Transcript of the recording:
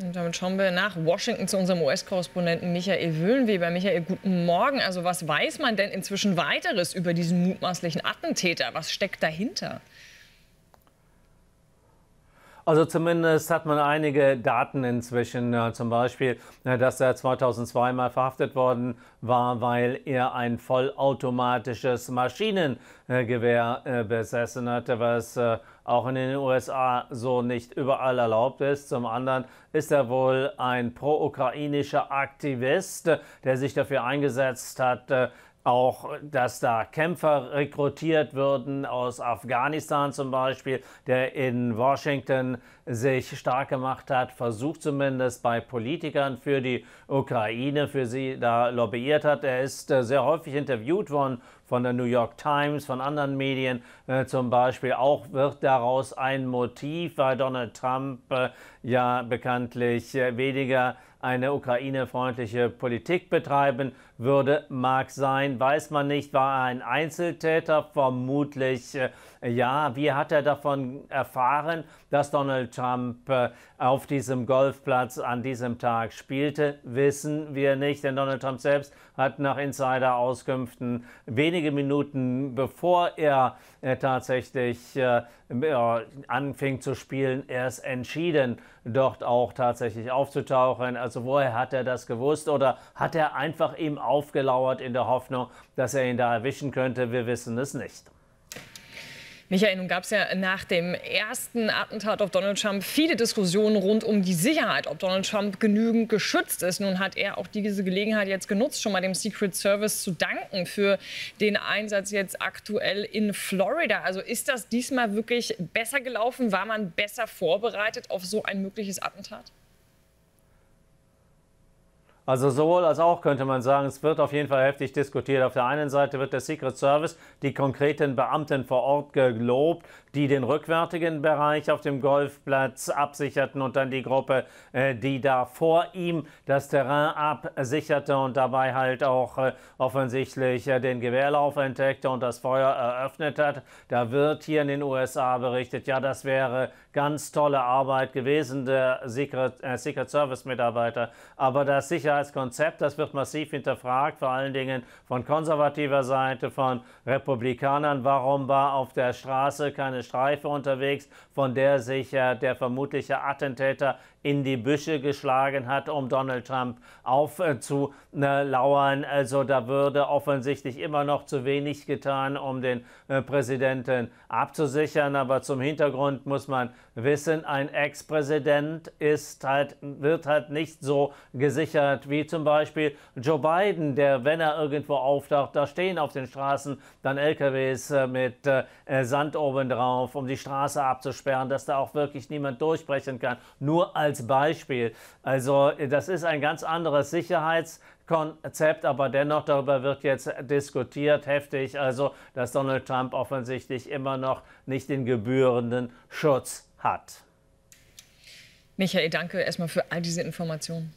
Und damit schauen wir nach Washington zu unserem US-Korrespondenten Michael Wöhlenweber. Michael, guten Morgen. Also was weiß man denn inzwischen weiteres über diesen mutmaßlichen Attentäter? Was steckt dahinter? Also zumindest hat man einige Daten inzwischen, zum Beispiel, dass er 2002 mal verhaftet worden war, weil er ein vollautomatisches Maschinengewehr besessen hatte, was auch in den USA so nicht überall erlaubt ist. Zum anderen ist er wohl ein pro-ukrainischer Aktivist, der sich dafür eingesetzt hat, auch, dass da Kämpfer rekrutiert würden aus Afghanistan zum Beispiel, der in Washington sich stark gemacht hat, versucht zumindest bei Politikern für die Ukraine, für sie da lobbyiert hat. Er ist sehr häufig interviewt worden von der New York Times, von anderen Medien zum Beispiel. Auch wird daraus ein Motiv, weil Donald Trump ja bekanntlich weniger eine ukraine-freundliche Politik betreiben würde, mag sein, weiß man nicht. War er ein Einzeltäter? Vermutlich ja. Wie hat er davon erfahren, dass Donald Trump auf diesem Golfplatz an diesem Tag spielte? Wissen wir nicht, denn Donald Trump selbst hat nach Insider-Auskünften wenige Minuten bevor er tatsächlich anfing zu spielen, erst entschieden, dort auch tatsächlich aufzutauchen. Also woher hat er das gewusst oder hat er einfach ihm aufgelauert in der Hoffnung, dass er ihn da erwischen könnte? Wir wissen es nicht. Michael, nun gab es ja nach dem ersten Attentat auf Donald Trump viele Diskussionen rund um die Sicherheit, ob Donald Trump genügend geschützt ist. Nun hat er auch diese Gelegenheit jetzt genutzt, schon mal dem Secret Service zu danken für den Einsatz jetzt aktuell in Florida. Also ist das diesmal wirklich besser gelaufen? War man besser vorbereitet auf so ein mögliches Attentat? Also sowohl als auch könnte man sagen, es wird auf jeden Fall heftig diskutiert. Auf der einen Seite wird der Secret Service die konkreten Beamten vor Ort gelobt, die den rückwärtigen Bereich auf dem Golfplatz absicherten und dann die Gruppe, die da vor ihm das Terrain absicherte und dabei halt auch offensichtlich den Gewehrlauf entdeckte und das Feuer eröffnet hat. Da wird hier in den USA berichtet, ja, das wäre ganz tolle Arbeit gewesen der Secret Service Mitarbeiter. Aber das Sicherheitskonzept, das wird massiv hinterfragt, vor allen Dingen von konservativer Seite, von Republikanern. Warum war auf der Straße keine Streife unterwegs, von der sich der vermutliche Attentäter in die Büsche geschlagen hat, um Donald Trump aufzulauern? Also da würde offensichtlich immer noch zu wenig getan, um den Präsidenten abzusichern. Aber zum Hintergrund muss man wissen, ein Ex-Präsident wird halt nicht so gesichert wie zum Beispiel Joe Biden, der, wenn er irgendwo auftaucht, da stehen auf den Straßen dann LKWs mit Sand oben drauf, um die Straße abzusperren, dass da auch wirklich niemand durchbrechen kann. Nur als Beispiel. Also das ist ein ganz anderes Sicherheitskonzept, aber dennoch darüber wird jetzt diskutiert, heftig, also dass Donald Trump offensichtlich immer noch nicht den gebührenden Schutz hat. Michael, danke erstmal für all diese Informationen.